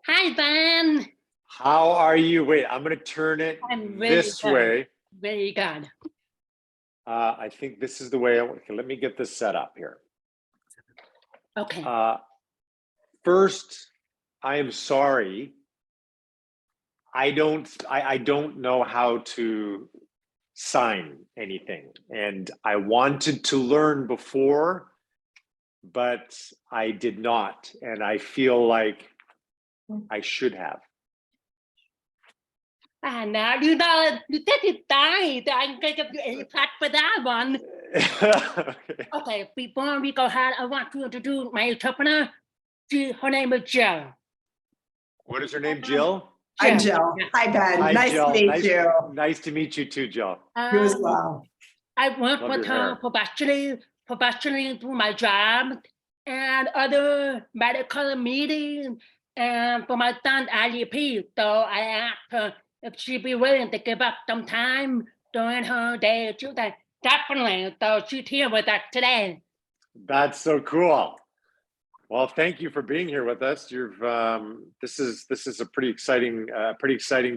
Hi, Van. How are you? Wait, I'm going to turn it I'm this way. Very good. I think this is the way. Okay, let me get this set up here. Okay. First, I am sorry. I don't know how to sign anything, and I wanted to learn before, but I did not, and I feel like I should have. Now you know you take it time. I'm going to give you a part for that one. Okay. Before we go ahead, I want to introduce my interpreter. Her name is Jill. What is her name? Jill? Hi, Jill. Hi, Ben. Hi, nice Jill. to meet you. Nice to meet you too, Jill. You as well. I work Love with your her hair. professionally through my job and other medical meetings and for my son IEP. So I asked her if she'd be willing to give up some time during her day. She was like, definitely. So she's here with us today. That's so cool. Well, thank you for being here with us. This is a pretty exciting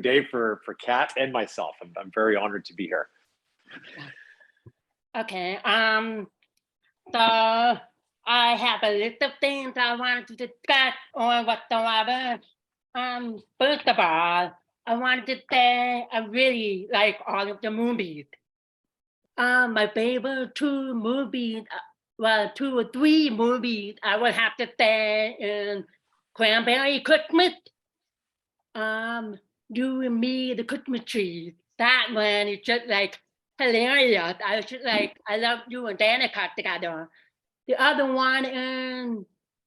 day for Kat and myself. I'm very honored to be here. Okay. So I have a list of things I wanted to discuss or whatsoever. First of all, I wanted to say I really like all of the movies. My favorite two or three movies I would have to say is Cranberry Christmas, You and Me, the Christmas Tree. That one is just like hilarious. I love you and Danica together. The other one is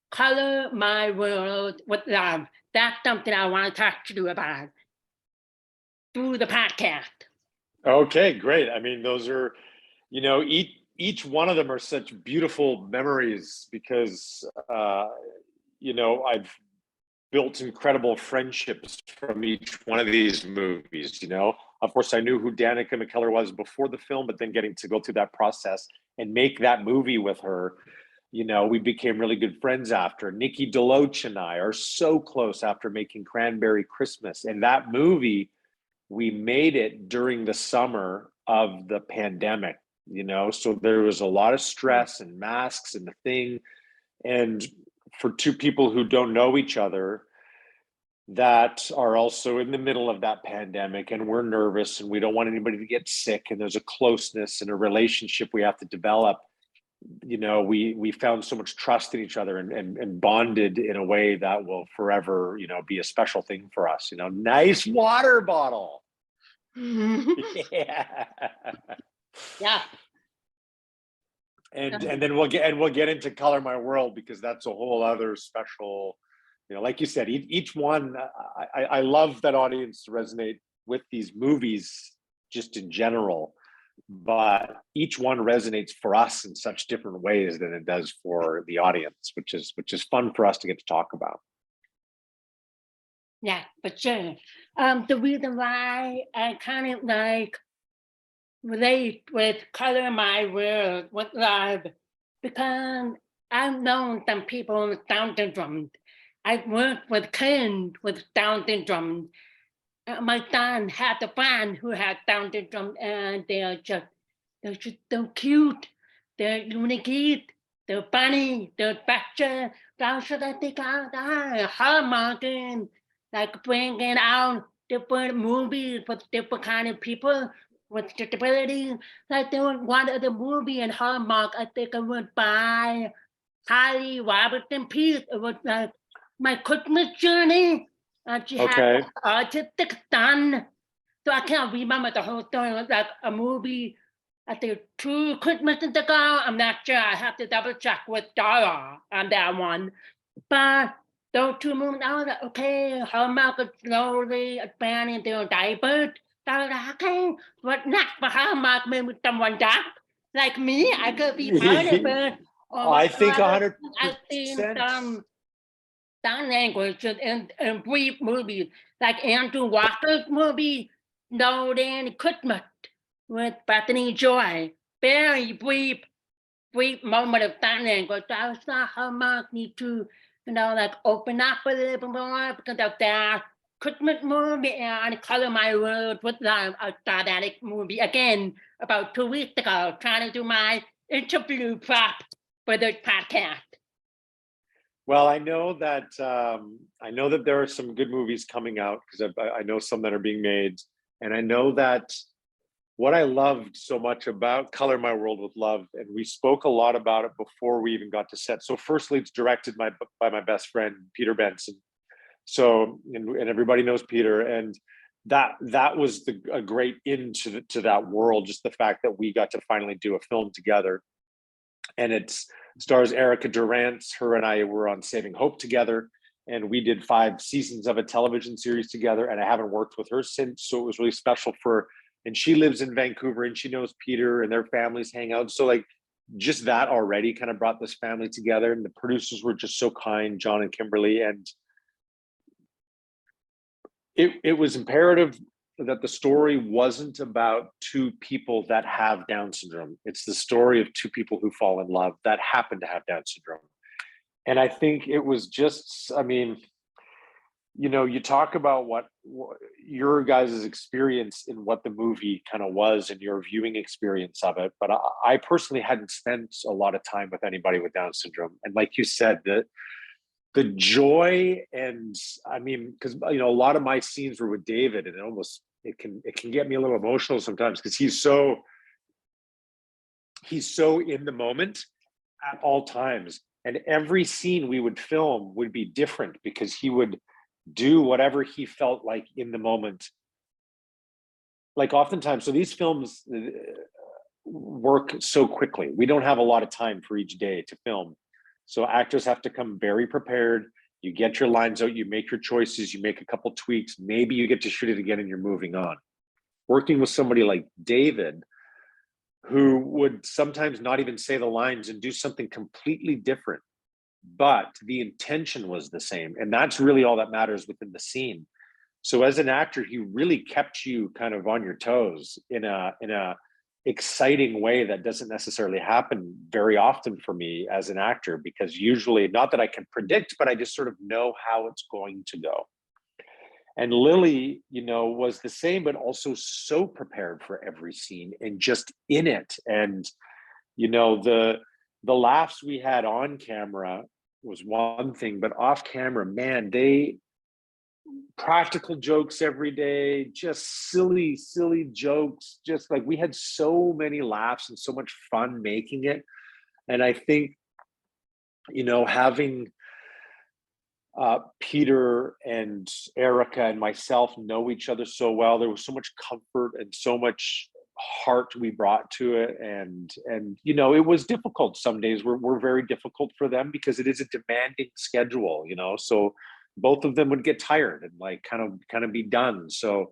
Color My World with Love. That's something I want to talk to you about through the podcast. Okay, great. I mean, those are, each one of them are such beautiful memories because, I've built incredible friendships from each one of these movies. Of course, I knew who Danica McKellar was before the film, but then getting to go through that process and make that movie with her, we became really good friends after. Nikki DeLoach and I are so close after making Cranberry Christmas. And that movie, we made it during the summer of the pandemic, so there was a lot of stress and masks and the thing. And for two people who don't know each other that are also in the middle of that pandemic, and we're nervous and we don't want anybody to get sick, and there's a closeness and a relationship we have to develop, we found so much trust in each other and bonded in a way that will forever, be a special thing for us. Nice water bottle. Yeah. Yeah. And then we'll get into Color My World, because that's a whole other special, like you said, each one. I love that audience resonate with these movies just in general, but each one resonates for us in such different ways than it does for the audience, which is fun for us to get to talk about. Yeah, for sure. The reason why I kind of like relate with Color My World with Love, because I've known some people with Down syndrome. I've worked with kids with Down syndrome. My son had a friend who had Down syndrome, and they're just so cute. They're unique. They're funny. They're special. So should I think out Hallmarking, like bringing out different movies for different kind of people with disabilities. Like there was one other movie in Hallmark, I think I would buy Kylie Robertson piece. It was like My Christmas Journey. And she had an autistic son. So I can't remember the whole story. It was like a movie, I think 2 Christmases ago. I'm not sure. I have to double check with Dara on that one. But those 2 movies, I was like, okay, Hallmark is slowly expanding their diapers. So I was like, okay, what's next for Hallmark? Maybe someone dark like me, I could be part of it. I think 100%. I've seen some sign language in brief movies, like Andrew Walker's movie, Snowden Christmas with Bethany Joy. Very brief moment of sign language. So I saw Hallmark need to like open up a little bit more because of that Christmas movie and Color My World with a dynamic movie again about 2 weeks ago, trying to do my interview prep for the podcast. Well, I know that there are some good movies coming out because I know some that are being made, and I know that what I loved so much about Color My World with Love, and we spoke a lot about it before we even got to set. So, firstly, it's directed by my best friend Peter Benson. So, and everybody knows Peter, and that was a great into to that world. Just the fact that we got to finally do a film together, and it stars Erica Durant. Her and I were on Saving Hope together, and we did 5 seasons of a television series together. And I haven't worked with her since, so it was really special for. And she lives in Vancouver, and she knows Peter, and their families hang out. So like, just that already kind of brought this family together. And the producers were just so kind, John and Kimberly, and it was imperative that the story wasn't about 2 people that have Down syndrome. It's the story of 2 people who fall in love that happen to have Down syndrome. And I think it was just, I mean, you talk about what your guys' experience in what the movie kind of was and your viewing experience of it. But I personally hadn't spent a lot of time with anybody with Down syndrome. And like you said, the joy, and I mean, because a lot of my scenes were with David, and it can get me a little emotional sometimes because he's so in the moment at all times, and every scene we would film would be different because he would do whatever he felt like in the moment. Like oftentimes, so these films work so quickly. We don't have a lot of time for each day to film. So actors have to come very prepared. You get your lines out, you make your choices, you make a couple tweaks, maybe you get to shoot it again and you're moving on. Working with somebody like David, who would sometimes not even say the lines and do something completely different, but the intention was the same. And that's really all that matters within the scene. So as an actor, he really kept you kind of on your toes in a exciting way that doesn't necessarily happen very often for me as an actor, because usually, not that I can predict, but I just sort of know how it's going to go. And Lily, was the same, but also so prepared for every scene and just in it. And, the laughs we had on camera was one thing, but off camera, man, they practical jokes every day, just silly jokes, just like we had so many laughs and so much fun making it. And I think having Peter and Erica and myself know each other so well, there was so much comfort and so much heart we brought to it. And it was difficult. Some days were very difficult for them because it is a demanding schedule, so both of them would get tired and like kind of be done. So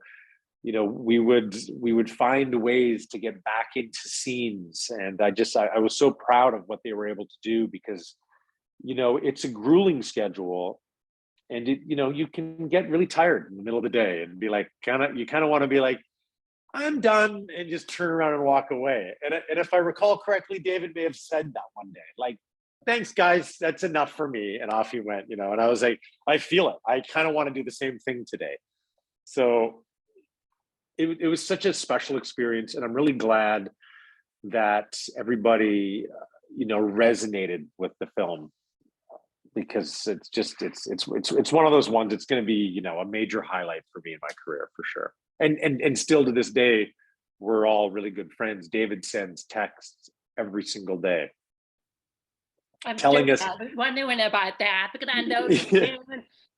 we would find ways to get back into scenes. And I was so proud of what they were able to do, because it's a grueling schedule, and you can get really tired in the middle of the day and be like, you kind of want to be like, I'm done, and just turn around and walk away. And if I recall correctly, David may have said that one day, like, thanks guys, that's enough for me. And off he went, and I was like, I feel it. I kind of want to do the same thing today. So it was such a special experience. And I'm really glad that everybody, resonated with the film, because it's one of those ones. It's going to be, a major highlight for me in my career for sure. And still to this day, we're all really good friends. David sends texts every single day. I'm telling us. I was wondering about that because I know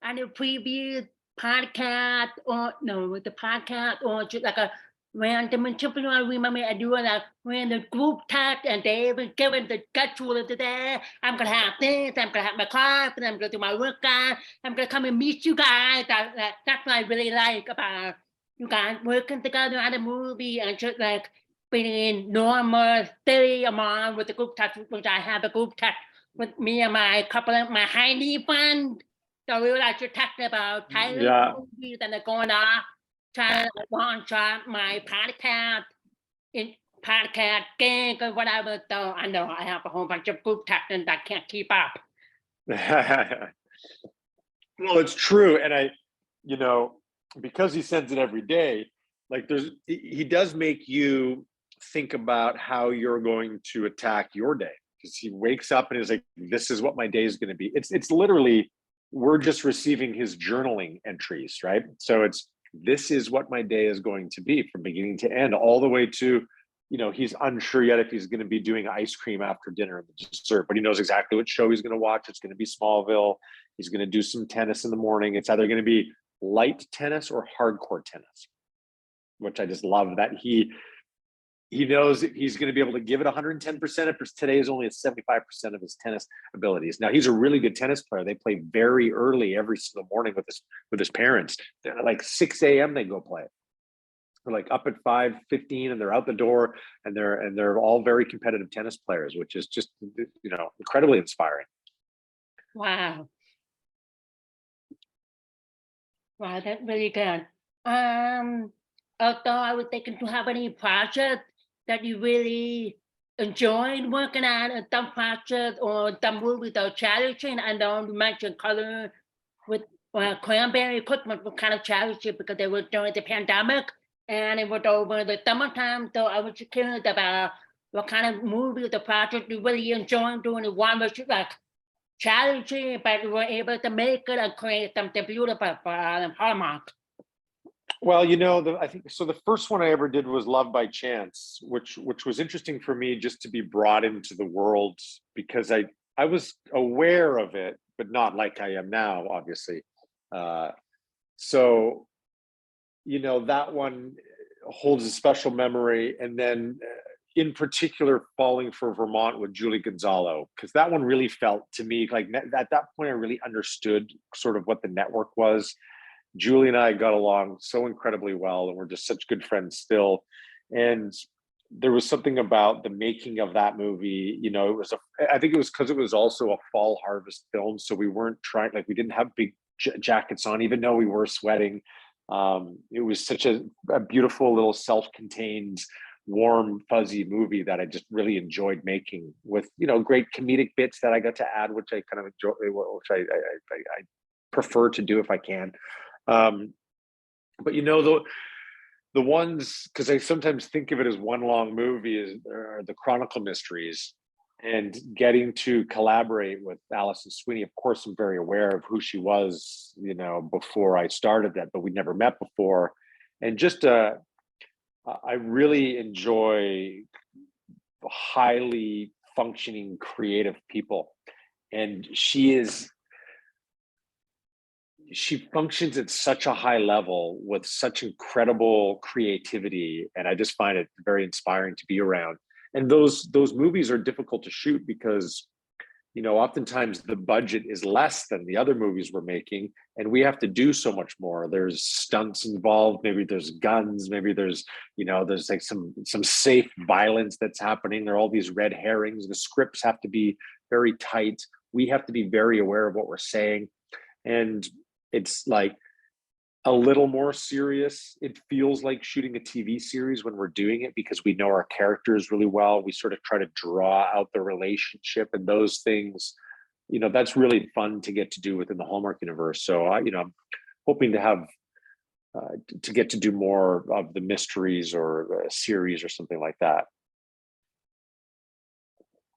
on the previous podcast, or no, the podcast, or just like a random interview. I remember I do like when the group text and they were given the schedule of the day. I'm gonna have this. I'm gonna have my class, and I'm gonna do my workout. I'm gonna come and meet you guys. That's what I really like about you guys working together on the movie, and just like being normal, steady among with the group text, which I have a group text with me and my couple of my Heidi friends. So we were like just talking about Thailand movies, and they're going off trying to launch my podcast in podcast game or whatever. So I know I have a whole bunch of group text and I can't keep up. Well, it's true. And you know, because he sends it every day, like he does make you think about how you're going to attack your day. Because he wakes up and is like, this is what my day is going to be. It's literally, we're just receiving his journaling entries, right? So this is what my day is going to be from beginning to end, all the way to, you know, he's unsure yet if he's going to be doing ice cream after dinner and the dessert, but he knows exactly what show he's going to watch. It's going to be Smallville. He's going to do some tennis in the morning. It's either going to be light tennis or hardcore tennis, which I just love that he knows that he's going to be able to give it 110% if today is only at 75% of his tennis abilities. Now, he's a really good tennis player. They play very early every single morning with his parents. They're like 6 a.m. they go play. They're like up at 5:15 and they're out the door, and they're all very competitive tennis players, which is just, you know, incredibly inspiring. Wow. Wow, that's really good. Um, Although I was thinking, to have any project that you really enjoyed working on, some project or some movie that challenging. I know you mentioned Color with Cranberry Christmas was kind of challenging because they were during the pandemic and it was over the summertime. So I was just curious about what kind of movie, the project you really enjoyed doing. The one was like challenging, but you were able to make it and create something beautiful for Hallmark. Well, you know, I think so. The first one I ever did was Love by Chance, which was interesting for me just to be brought into the world, because I was aware of it, but not like I am now, obviously. So, you know, that one holds a special memory. And then, in particular, Falling for Vermont with Julie Gonzalo, because that one really felt to me like at that point I really understood sort of what the network was. Julie and I got along so incredibly well, and we're just such good friends still. And there was something about the making of that movie, you know, I think it was because it was also a fall harvest film. So we weren't trying, like, we didn't have big jackets on, even though we were sweating. It was such a beautiful little self-contained, warm, fuzzy movie that I just really enjoyed making, with, you know, great comedic bits that I got to add, which I kind of enjoy, which I prefer to do if I can. But you know, the ones, because I sometimes think of it as one long movie, are the Chronicle Mysteries, and getting to collaborate with Alison Sweeney. Of course, I'm very aware of who she was, you know, before I started that, but we'd never met before. And just I really enjoy highly functioning creative people, and she functions at such a high level with such incredible creativity, and I just find it very inspiring to be around. And those movies are difficult to shoot because, you know, oftentimes the budget is less than the other movies we're making, and we have to do so much more. There's stunts involved, maybe there's guns, maybe there's, you know, there's like some safe violence that's happening. There are all these red herrings. The scripts have to be very tight. We have to be very aware of what we're saying. And it's like a little more serious. It feels like shooting a TV series when we're doing it, because we know our characters really well. We sort of try to draw out the relationship and those things. You know, that's really fun to get to do within the Hallmark universe. So you know, I'm hoping to have to get to do more of the mysteries or a series or something like that.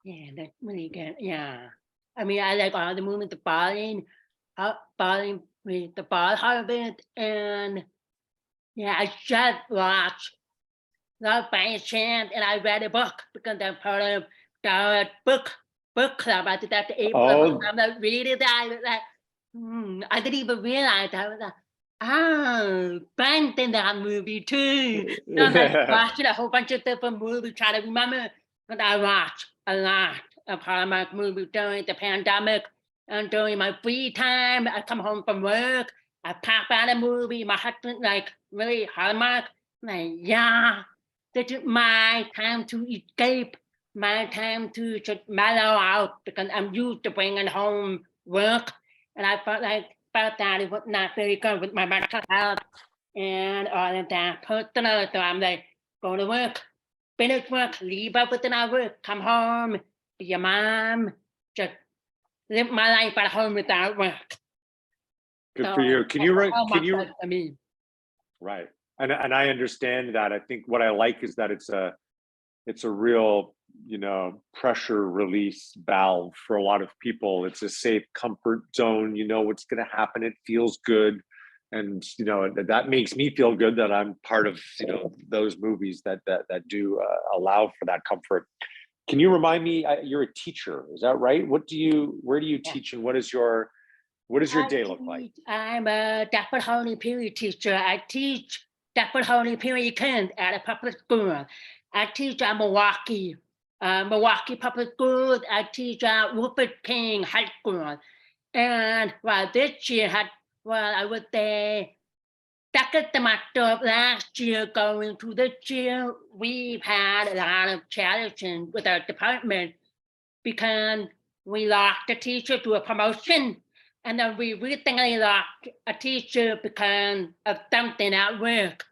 Yeah, that's really good. Yeah. I mean, I like all the movies, the Falling with the Ball Harvest, and yeah, I just watched Love by Chance, and I read a book because I'm part of the book club. I did that the April book Oh, club. I read it. I was like, I didn't even realize. I was like, oh, Ben's in that movie too. So I'm like watching a whole bunch of different movies, trying to remember. But I watched a lot of Hallmark movies during the pandemic. And during my free time, I come home from work, I pop out a movie. My husband like, really, Hallmark? I'm like, yeah, this is my time to escape, my time to just mellow out, because I'm used to bringing home work. And I felt that it was not very good with my mental health and all of that personal. So I'm like, go to work, finish work, leave up within our work, come home, be your mom, just live my life at home without work. Good So for you. Can you how can much you that to me? right? And I understand that. I think what I like is that it's a real, pressure release valve for a lot of people. It's a safe comfort zone. You know what's going to happen. It feels good. And, that makes me feel good that I'm part of, those movies that do allow for that comfort. Can you remind me, you're a teacher, is that right? Where do you Yeah. teach and what does your day look like? I'm a double holy period teacher. I teach double holy period kids at a public school. I teach at Milwaukee Public Schools. I teach at Rupert King High School. And this year I would say second semester of last year going to this year, we've had a lot of challenges with our department because we lost a teacher to a promotion. And then we recently lost a teacher because of something at work.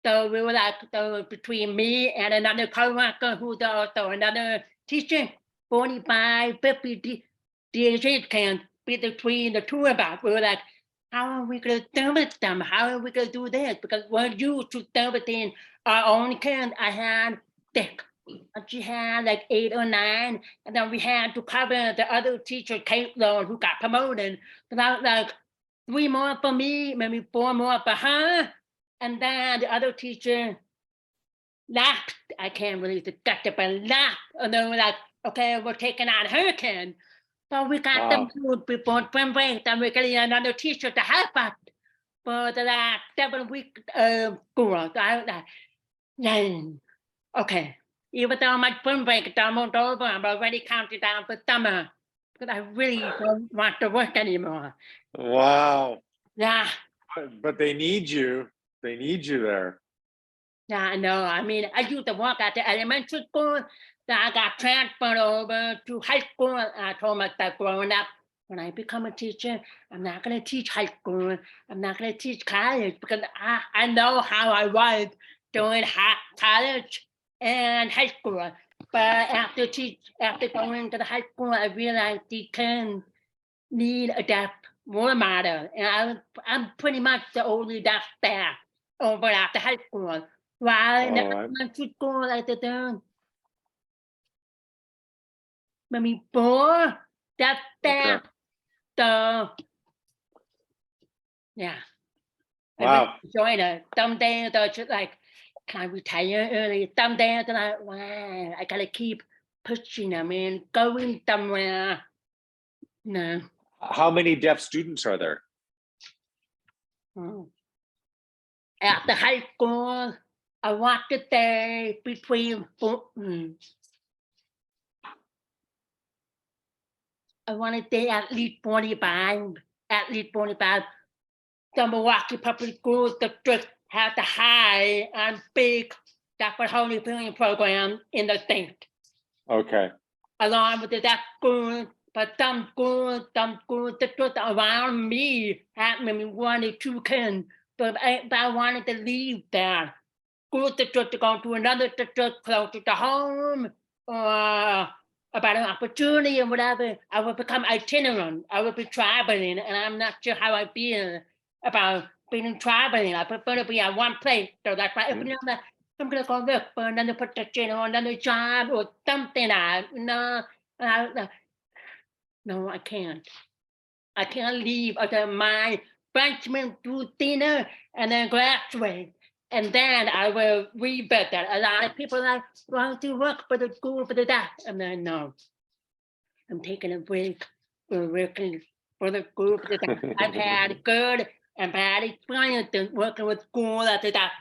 So we were between me and another coworker who's also another teacher, 45, 50 DHs can be between the two of us. We were like, how are we going to service them? How are we going to do this? Because we're used to servicing our own kids. I had 6. She had like 8 or 9, and then we had to cover the other teacher, Caitlin, who got promoted. So that was like 3 more for me, maybe 4 more for her, and then the other teacher left. I can't really discuss it, but left. And they were like, okay, we're taking on her kid. So we got them food before spring break, and we're getting another teacher to help us for the last 7-week school. So I was like, yeah, okay. Even though my spring break is almost over, I'm already counting down for summer because I really don't want to work anymore. Wow. Yeah. But they need you. They need you there. Yeah, I know. I mean, I used to work at the elementary school. Then I got transferred over to high school. I told myself growing up, when I become a teacher, I'm not going to teach high school. I'm not going to teach college because I know how I was doing college and high school. But after going to the high school, I realized you can need a deaf role model. And I'm pretty much the only deaf staff over at the high school. While in the elementary school, I did maybe 4 deaf staff. So, yeah. I Wow. really enjoyed it. Some days they're just like, can I retire early? Some days they're like, wow, I gotta keep pushing. I mean, going somewhere. No. How many deaf students are there? At the high school, I want to say between I want to say at least 45. At least 45. The Milwaukee Public Schools District has the high and big deaf holy hearing program in the state. Okay. Along with the deaf schools, but some schools districts around me had maybe 1 or 2 kids. But I wanted to leave that school district to go to another district closer to home or about an opportunity or whatever. I would become itinerant. I would be traveling, and I'm not sure how I feel about being traveling. I prefer to be at one place. So that's why I'm going to go look for another position or another job or something. No, I can't. I can't leave until my freshman through senior and then graduate. And then I will revisit that. A lot of people are like, why don't you work for the school for the deaf? And then, no, I'm taking a break for working for the school for the deaf. I've had good and bad experiences working with school at the deaf,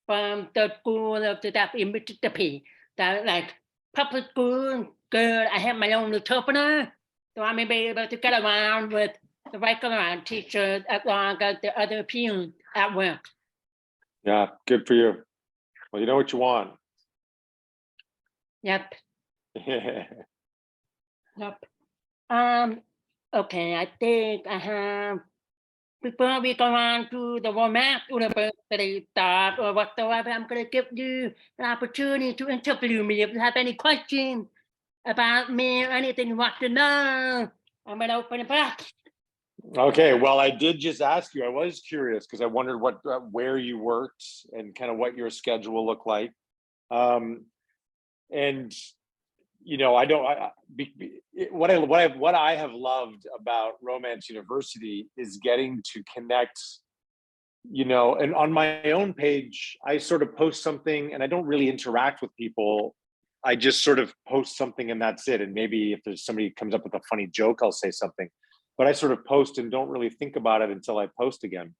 from the school of the deaf in Mississippi. That like public school, good. I have my own interpreter, so I may be able to get around with the regular teachers as long as the other peers at work. Yeah, good for you. Well, you know what you want. Yep. Yep. Okay, I think I have. Before we go on to the romance university stuff or whatsoever, I'm going to give you an opportunity to interview me if you have any questions about me or anything you want to know. I'm an open book. Okay, well, I did just ask you. I was curious because I wondered what where you worked and kind of what your schedule looked like. Um, and I don't. What I have loved about Romance University is getting to connect. And on my own page, I sort of post something, and I don't really interact with people. I just sort of post something, and that's it. And maybe if there's somebody comes up with a funny joke, I'll say something. But I sort of post and don't really think about it until I post again.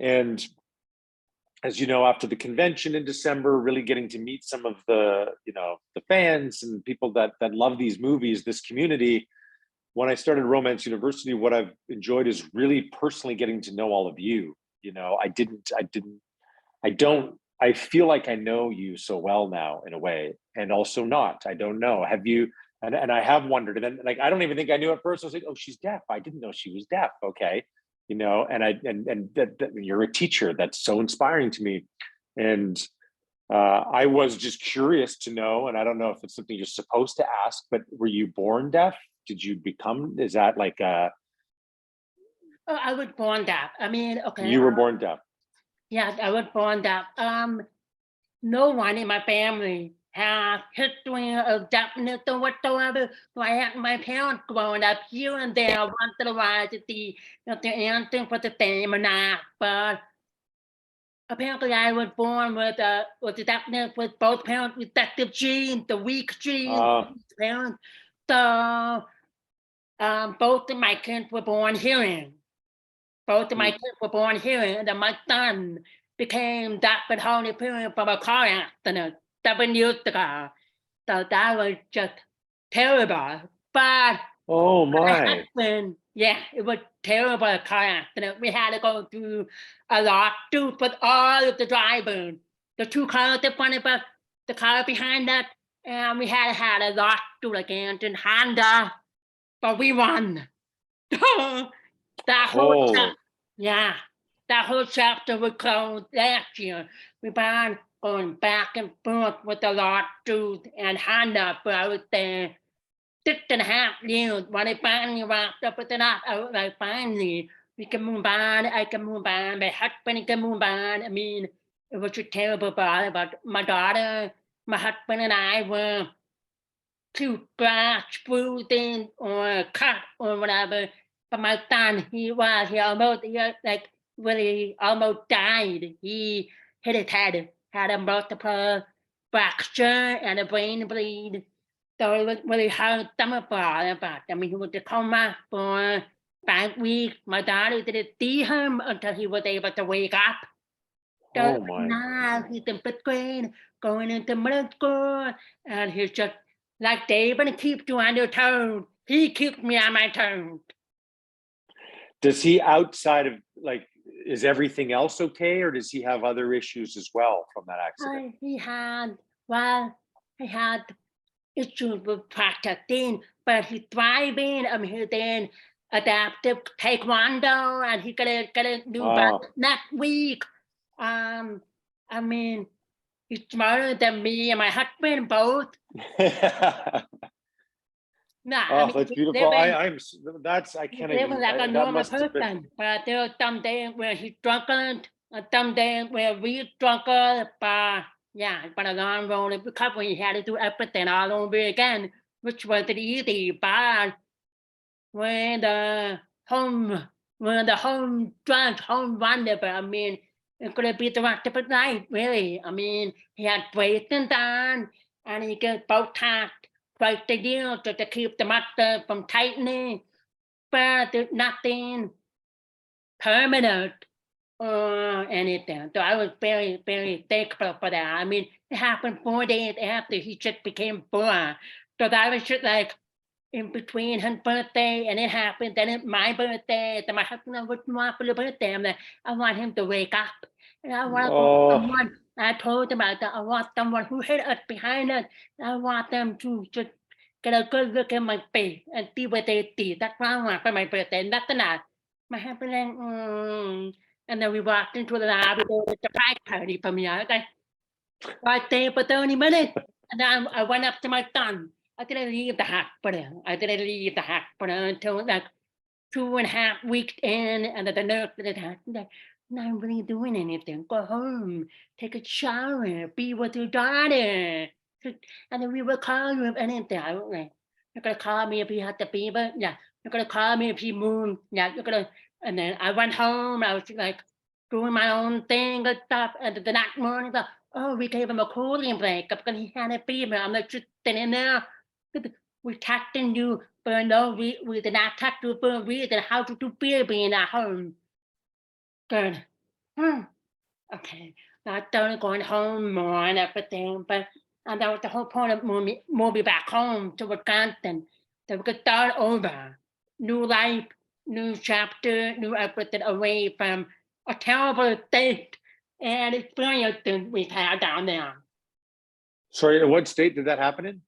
And as you know, after the convention in December, really getting to meet some of the fans and people that love these movies, this community. When I started Romance University, what I've enjoyed is really personally getting to know all of you. I feel like I know you so well now in a way, and also not. I don't know. Have you? And I have wondered, and then like I don't even think I knew at first. I was like, oh, she's deaf. I didn't know she was deaf. Okay, and that you're a teacher. That's so inspiring to me, and I was just curious to know, and I don't know if it's something you're supposed to ask, but were you born deaf? Did you become? Is that like Oh, I was born deaf. I mean, okay. You were born deaf? Yeah, I was born deaf. No one in my family has history of deafness or whatsoever. So I had my parents growing up here and there once in a while to see if the answer was the same or not. But apparently I was born with the deafness with both parents' recessive genes, the weak genes, parents. So both of my kids were born hearing. Both of my kids were born hearing, and then my son became deaf and hard of hearing from a car accident 7 years ago. So that was just terrible. But Oh my my! husband, yeah, it was terrible car accident. We had to go through a lawsuit with all of the drivers, the two cars in front of us, the car behind us, and we had a lawsuit against Honda, but we won. That whole Oh, yeah, that whole chapter was closed last year. We've been going back and forth with the lawsuit and Honda for I would say 6.5 years. When I finally wrapped up with it up, I was like, finally, we can move on. I can move on. My husband can move on. I mean, it was a terrible bother, but my daughter, my husband, and I were to scratch, bruising, or cut, or whatever. But my son, he almost died. He hit his head, had a multiple fracture and a brain bleed. So it was really hard summer for all of us. I mean, he was in a coma for 5 weeks. My daughter didn't see him until he was able to wake up. So oh my! now he's in fifth grade, going into middle school, and he's just like David keeps you on your toes. He keeps me on my toes. Does he outside of like? Is everything else okay, or does he have other issues as well from that accident? He had issues with practicing, but he's thriving. I mean, he's in adaptive taekwondo, and he's gonna do that next week. I mean, he's smarter than me and my husband both. Nah, I mean, That's he's beautiful. living, I can't living even. like a That normal must have been. person. But there are some days where he's struggling, and some days where we struggle. But yeah, but a long road of recovery. He had to do everything all over again, which wasn't easy. But when the home, when the home stretch, home run, I mean, it's gonna be the rest of his life, really. I mean, he had braces on, and he gets Botox twice a year just to keep the muscle from tightening, but there's nothing permanent or anything. So I was very, very thankful for that. I mean, it happened 4 days after he just became born. So that was just like in between his birthday and it happened, then it's my birthday, then my husband, what do you want for your birthday? I'm like, I want him to wake up. And I want Oh, someone, I told him that I want someone who hit us behind us. I want them to just get a good look at my face and see what they see. That's what I want for my birthday, nothing else. My husband like, and then we walked into the lobby, there was a surprise party for me. I was like, I stayed for 30 minutes. And then I went up to my son. I didn't leave the hospital. I didn't leave the hospital until like 2.5 weeks in, and the nurse said, like, not really doing anything. Go home, take a shower, be with your daughter, and then we will call you if anything. I was like, you're gonna call me if you have the fever? Yeah. You're gonna call me if you move? Yeah. You're gonna. And then I went home. I was like doing my own thing and stuff. And the next morning, like, oh, we gave him a cooling break because he had a fever. I'm like, just sitting there. We're texting you, but no, we did not text you for a reason. How did you feel being at home? Good. Hmm. Okay. I started going home more and everything, but and that was the whole point of moving back home to Wisconsin. That we could start over. New life, new chapter, new everything away from a terrible state and experiences we've had down there. Sorry, what state did that happen in?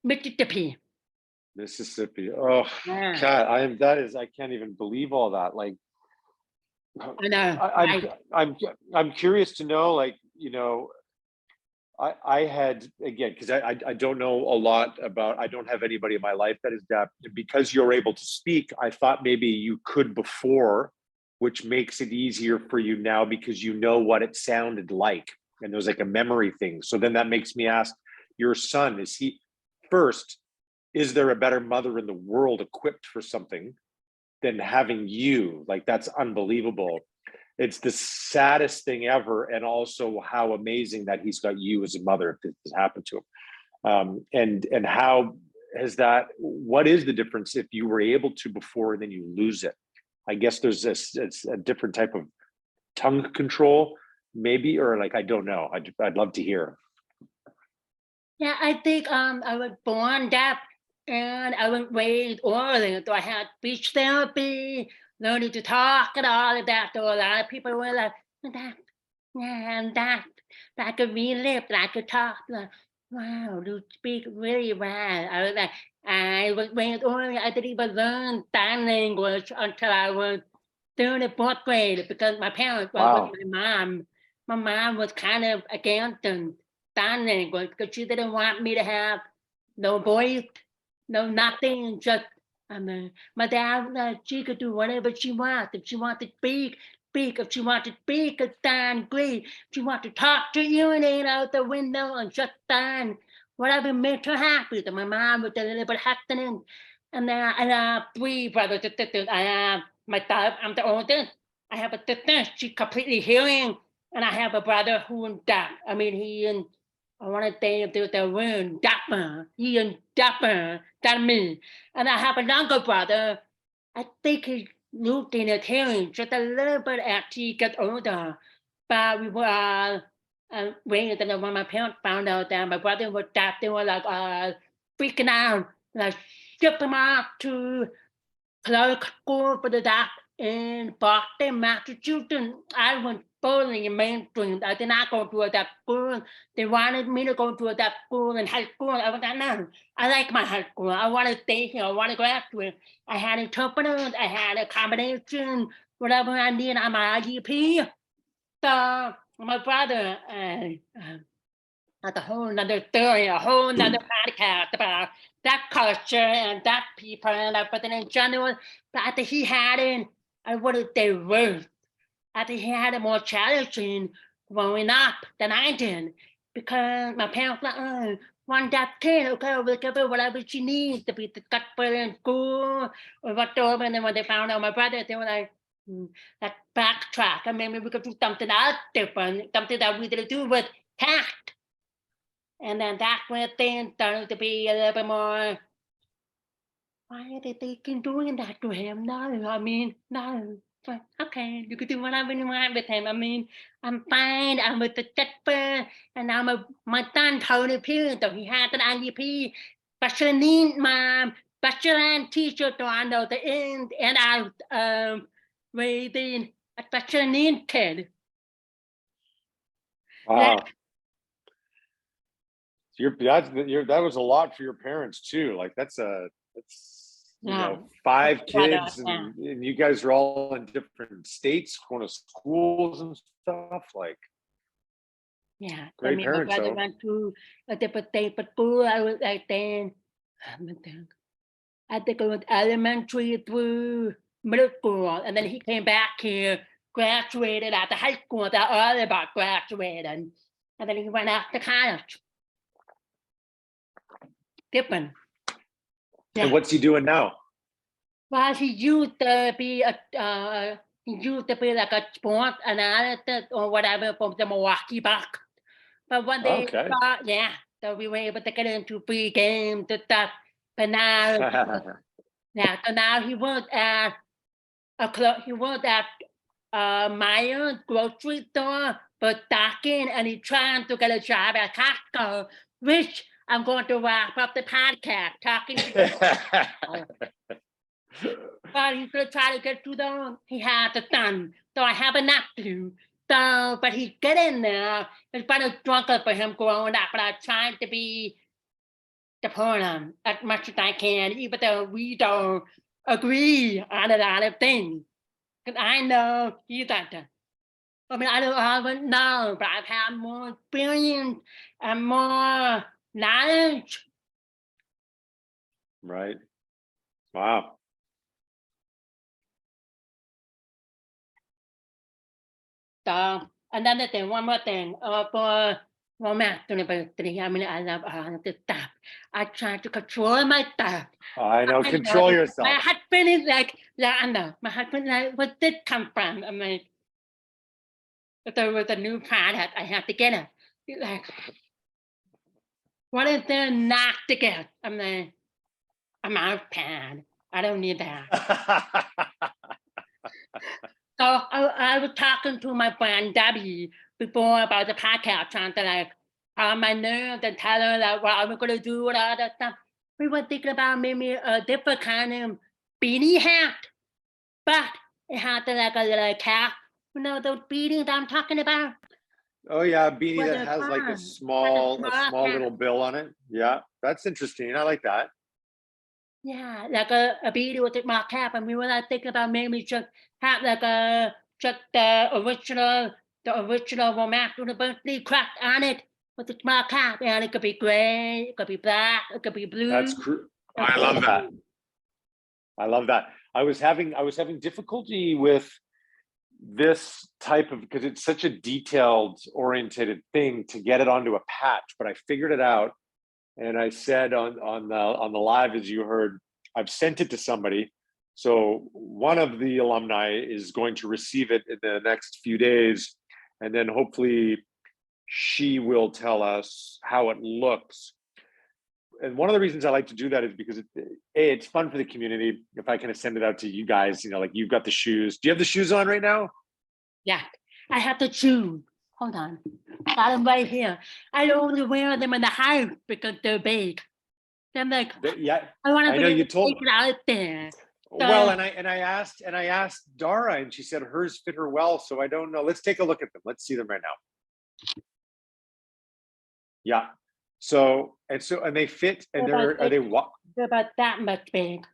Mississippi. Mississippi. Oh, Yeah. Kat, I can't even believe all that. Like, I know. I'm curious to know, like, I had, again, because I don't know a lot about, I don't have anybody in my life that is deaf. Because you're able to speak, I thought maybe you could before, which makes it easier for you now because you know what it sounded like. And there's like a memory thing. So then that makes me ask, your son, is there a better mother in the world equipped for something than having you? Like, that's unbelievable. It's the saddest thing ever, and also how amazing that he's got you as a mother if this has happened to him. And how has that? What is the difference if you were able to before and then you lose it? I guess there's it's a different type of tongue control, maybe, or like, I don't know. I'd love to hear. Yeah, I think I was born deaf and I was raised orally, so I had speech therapy, learning to talk and all of that. So a lot of people were like, that, yeah, and that could read lips, I could talk. Like, wow, you speak really well. I was raised orally. I didn't even learn sign language until I was third and fourth grade because my parents were with Wow. my mom. My mom was kind of against them sign language because she didn't want me to have no voice, no nothing. Just my dad, she could do whatever she wants. If she wants to speak, speak. If she wants to speak, it's fine, great. If she wants to talk to you and ain't out the window and just fine. Whatever made her happy. So my mom was a little bit hesitant. And then I have 3 brothers and sisters. I have myself, I'm the oldest. I have a sister, she's completely hearing. And I have a brother who is deaf. I mean, he and I want to say if there's a word, dapper. He is dapper than me. And I have a younger brother. I think he's losing his hearing just a little bit as he gets older. But we were raised, and when my parents found out that my brother was deaf, they were like freaking out, like ship him off to Clark School for the Deaf in Boston, Massachusetts. I was fully mainstream. I did not go to a deaf school. They wanted me to go to a deaf school in high school. I was like, no, I like my high school. I want to stay here. I want to graduate. I had interpreters. I had accommodation, whatever I need on my IGP. So my brother, that's a whole nother story, a whole nother podcast about that culture and that people and everything in general. But I think he had it, I wouldn't say worse. I think he had it more challenging growing up than I did. Because my parents were like, oh, one deaf kid, okay, we'll give her whatever she needs to be successful in school or whatever. And then when they found out my brother, they were like, let's backtrack and maybe we could do something else different, something that we didn't do with tact. And then that's when things started to be a little bit more, why are they thinking doing that to him? No, I mean, no. But okay, you can do whatever you want with him. I mean, I'm fine. I'm with the stepper, and my son totally appeared, so he has an IEP, special needs mom, special ed teacher, so I know the in and out raising a special needs kid. Wow. That was a lot for your parents too. Like, that's Yeah. 5 Brother, kids, yeah. and you guys are all in different states, going to schools and stuff. Like, Yeah. Great My parents, brother though. went to a different state for school. I was like I think it was elementary through middle school, and then he came back here, graduated after high school. That all about graduating, and then he went out to college. Different. And what's he doing now? Well, he used to be like a sport analyst or whatever from the Milwaukee Bucks. But when they Okay. thought, so we were able to get into free games and stuff. But now, so now he works at Myers grocery store for stocking, and he's trying to get a job at Costco, which I'm going to wrap up the podcast talking to but he's gonna try to get to them. He has a son, so I have enough to do. So, but he's getting there. It's been a struggle for him growing up, but I tried to be support him as much as I can, even though we don't agree on a lot of things. Because I know he's like that. I mean, I don't always know, but I've had more experience and more knowledge. Right. Wow. So another thing, one more thing, for romance university. I mean, I love all of this stuff. I try to control my stuff. I know. Control yourself. My husband is like, I know. My husband like, where did this come from? I'm like, if there was a new product, I have to get it. He's like, what is there not to get? I'm like, a mouse pad. I don't need that. So I was talking to my friend Debbie before about the podcast, trying to like calm my nerves and tell her like what I was gonna do and all that stuff. We were thinking about maybe a different kind of beanie hat, but it had like a little cap. You know those beanies I'm talking about? Oh yeah, a beanie With that a has like a fan, small cap. little bill on it. Yeah, that's interesting. I like that. Yeah, like a beanie with a small cap, and we were like thinking about maybe just have like just the original Romance University cracked on it with a small cap, and it could be gray, it could be black, it could be blue. I love that. I love that. I was having difficulty with this type of, because it's such a detailed oriented thing to get it onto a patch, but I figured it out. And I said on the live, as you heard, I've sent it to somebody. So one of the alumni is going to receive it in the next few days, and then hopefully she will tell us how it looks. And one of the reasons I like to do that is because it's fun for the community. If I can send it out to you guys, like you've got the shoes. Do you have the shoes on right now? Yeah, I have the shoes. Hold on. Got them right here. I only wear them in the house because they're big. I'm like, Yeah, I want to know you told it out there. Well, and I asked Dara, and she said hers fit her well. So I don't know. Let's take a look at them. Let's see them right now. Yeah. So and they fit, and are they what? They're about that much big.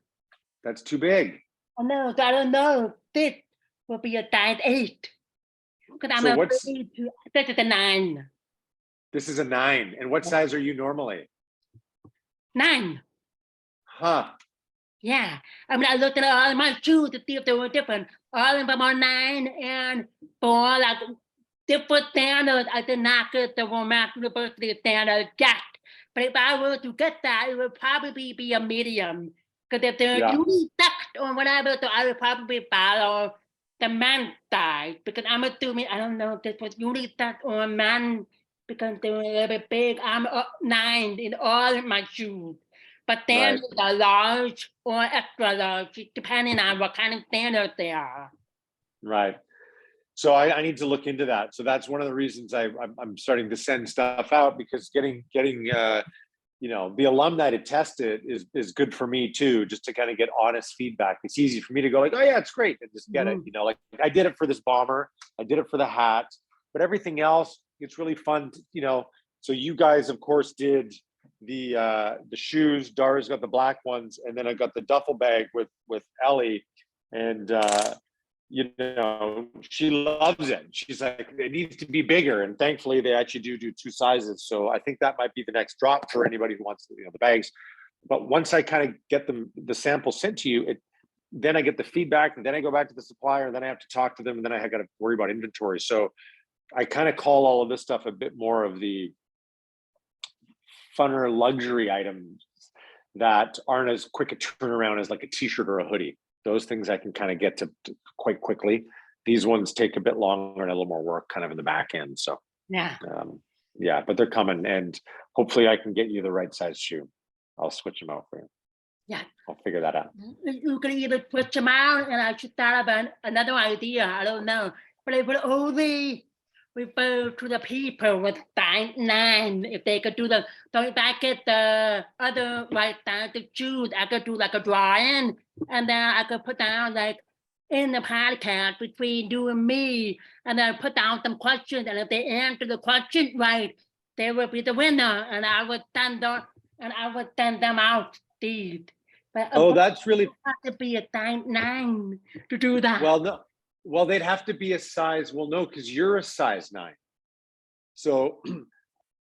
That's too big. I know. So I don't know. This will be a size 8. Because I'm this is a 9. This is a 9. And what size are you normally? 9. Huh. Yeah. I mean, I looked at all my shoes to see if they were different. All of them are 9, and for like different standards, I did not get the Romance University standard yet. But if I were to get that, it would probably be a medium. Because if they're really tucked or whatever, so I would probably follow the men's size. Because I'm assuming, I don't know if this was really tucked or men, because they were a little bit big. I'm 9 in all of my shoes. But standards are large or extra large, depending on what kind of standards they are. Right. So I need to look into that. So that's one of the reasons I'm starting to send stuff out, because getting the alumni to test it is good for me too, just to kind of get honest feedback. It's easy for me to go like, oh yeah, it's great, and just get it. Like I did it for this bomber, I did it for the hat, but everything else, it's really fun. So you guys, of course, did the shoes. Dara's got the black ones, and then I got the duffel bag with Ellie, and she loves it. She's like, it needs to be bigger. And thankfully they actually do 2 sizes. So I think that might be the next drop for anybody who wants, the bags. But once I kind of get the sample sent to you, then I get the feedback, and then I go back to the supplier, and then I have to talk to them, and then I got to worry about inventory. So I kind of call all of this stuff a bit more of the funner luxury items that aren't as quick a turnaround as like a t-shirt or a hoodie. Those things I can kind of get to quite quickly. These ones take a bit longer and a little more work kind of in the back end. So Yeah. Yeah, but they're coming, and hopefully I can get you the right size shoe. I'll switch them out for you. Yeah. I'll figure that out. You can either put them out, and I should thought about another idea. I don't know, but I would only refer to the people with size 9. If they could do so if I get the other right size to choose, I could do like a drawing, and then I could put down like in the podcast between you and me, and then put down some questions, and if they answer the question right, they will be the winner, and I would send them out, Steve. But That's really have to be a size 9 to do that. no. Well, they'd have to be a size. Well, no, because you're a size 9. So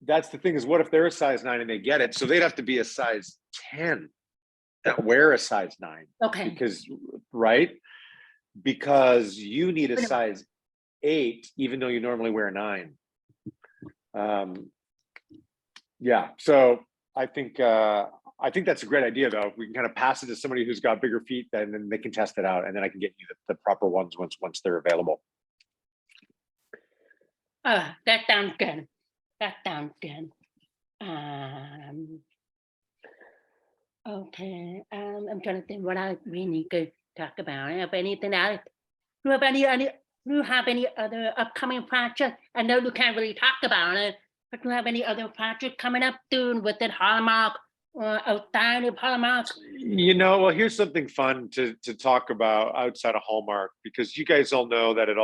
that's the thing, is what if they're a size 9 and they get it? So they'd have to be a size 10 that wear a size 9. Okay. Because you need a size 8, even though you normally wear a 9. Yeah. So I think that's a great idea, though. We can kind of pass it to somebody who's got bigger feet, and then they can test it out, and then I can get you the proper ones once they're available. That sounds good. Okay. I'm trying to think what we need to talk about. Have anything else? Do you have any other upcoming projects? I know you can't really talk about it, but do you have any other projects coming up soon within Hallmark or outside of Hallmark? Well, here's something fun to talk about outside of Hallmark, because you guys all know that it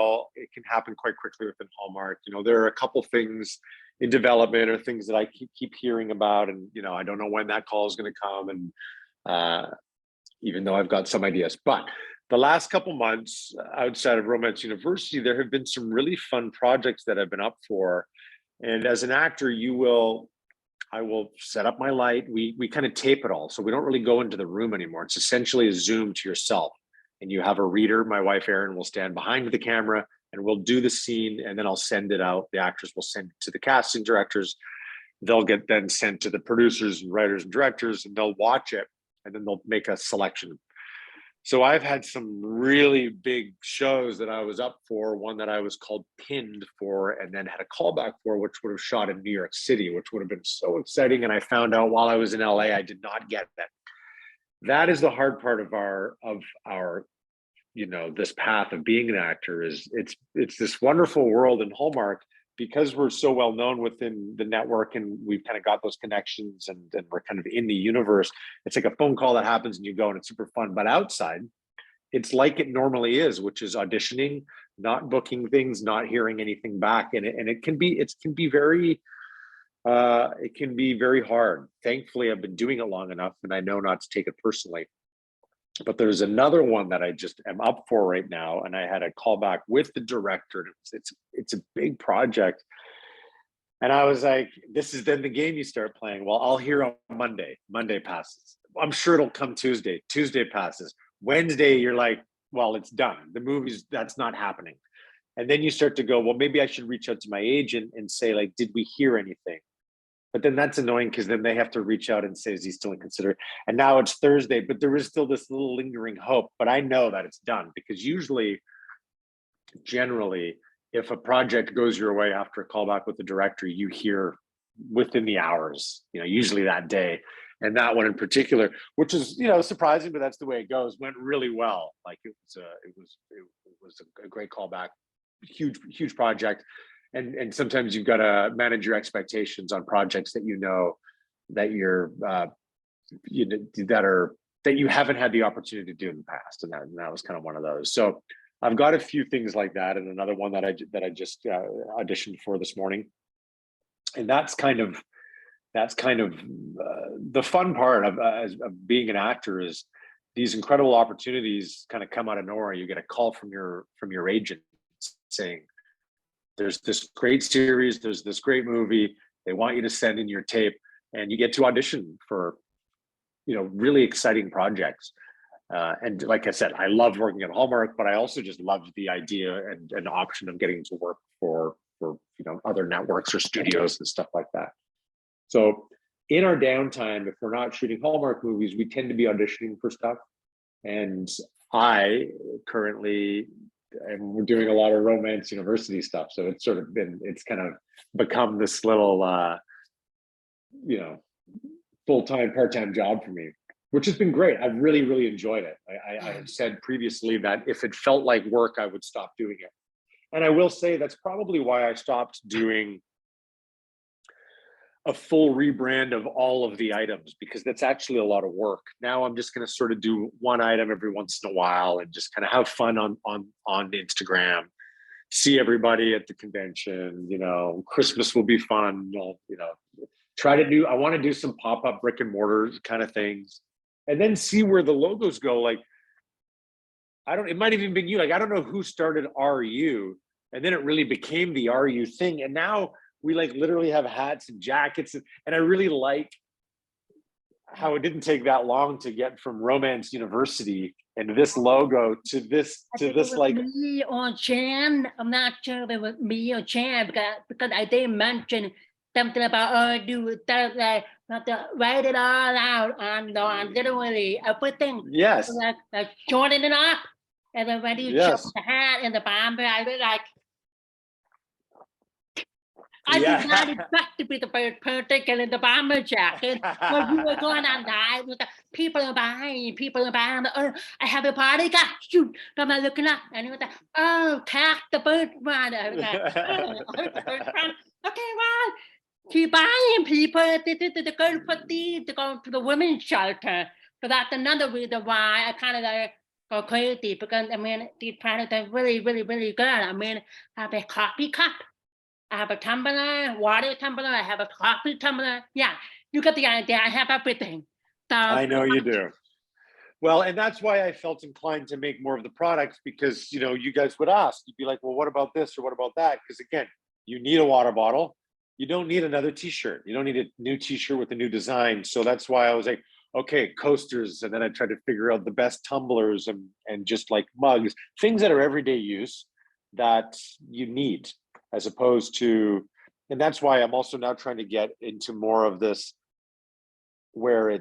can happen quite quickly within Hallmark. There are a couple things in development, or things that I keep hearing about, and I don't know when that call is going to come, and even though I've got some ideas. But the last couple months outside of Romance University, there have been some really fun projects that I've been up for. And as an actor, I will set up my light. We kind of tape it all, so we don't really go into the room anymore. It's essentially a Zoom to yourself, and you have a reader. My wife Erin will stand behind the camera, and we'll do the scene, and then I'll send it out. The actors will send it to the casting directors. They'll get then sent to the producers and writers and directors, and they'll watch it, and then they'll make a selection. So I've had some really big shows that I was up for, one that I was called pinned for, and then had a callback for, which would have shot in New York City, which would have been so exciting. And I found out while I was in LA, I did not get that. That is the hard part of our this path of being an actor. Is it's this wonderful world in Hallmark, because we're so well known within the network, and we've kind of got those connections, and we're kind of in the universe. It's like a phone call that happens and you go, and it's super fun. But outside, it's like it normally is, which is auditioning, not booking things, not hearing anything back, and it can be very hard. Thankfully, I've been doing it long enough, and I know not to take it personally. But there's another one that I just am up for right now, and I had a call back with the director. It's a big project, and I was like, "This is then the game you start playing." Well, I'll hear on Monday. Monday passes. I'm sure it'll come Tuesday. Tuesday passes. Wednesday, you're like, "Well, it's done. That's not happening." And then you start to go, "Well, maybe I should reach out to my agent and say, like, did we hear anything?" But then that's annoying, because then they have to reach out and say, is he still in consideration? And now it's Thursday, but there is still this little lingering hope. But I know that it's done, because generally, if a project goes your way after a callback with the director, you hear within the hours, usually that day. And that one in particular, which is, surprising, but that's the way it goes, went really well. Like it was a great callback, huge project. And sometimes you've got to manage your expectations on projects that that you haven't had the opportunity to do in the past, and that was kind of one of those. So I've got a few things like that, and another one that I just auditioned for this morning, and that's kind of the fun part of being an actor, is these incredible opportunities kind of come out of nowhere. You get a call from your agent saying, there's this great series, there's this great movie, they want you to send in your tape, and you get to audition for, really exciting projects. And like I said, I love working at Hallmark, but I also just loved the idea and an option of getting to work for other networks or studios and stuff like that. So in our downtime, if we're not shooting Hallmark movies, we tend to be auditioning for stuff. And I currently, and we're doing a lot of romance university stuff. So it's kind of become this little, full-time, part-time job for me, which has been great. I've really, really enjoyed it. I had said previously that if it felt like work, I would stop doing it. And I will say that's probably why I stopped doing a full rebrand of all of the items, because that's actually a lot of work. Now I'm just going to sort of do one item every once in a while and just kind of have fun on Instagram, see everybody at the convention. Christmas will be fun. I want to do some pop-up brick and mortar kind of things, and then see where the logos go. Like, it might have even been you. Like, I don't know who started RU, and then it really became the RU thing. And now we literally have hats and jackets. And I really like how it didn't take that long to get from Romance University and this logo to this like me or Jan. I'm not sure if it was me or Jan because I didn't mention something about do that, not to write it all out on literally everything. yes, like shorten it up, and then when you show the hat and the bomber, I was like, I did not expect to be the first person getting the bomber jacket. When you were going on live, people are buying. Oh, I have a party. Shoot, I'm not looking up. And it was like, oh, Cat the bird one. I was like, the first one. Okay, well, keep buying people. To go to the women's shelter. So that's another reason why I kind of go crazy, because these products are really, really, really good. I have a coffee cup. I have a tumbler, water tumbler. I have a coffee tumbler. Yeah, you get the idea. I have everything. So I know you do. Well, and that's why I felt inclined to make more of the products, because, you guys would ask. You'd be like, well, what about this or what about that? Because again, you need a water bottle. You don't need another t-shirt. You don't need a new t-shirt with a new design. So that's why I was like, okay, coasters. And then I tried to figure out the best tumblers and just like mugs, things that are everyday use that you need, as opposed to, and that's why I'm also now trying to get into more of this where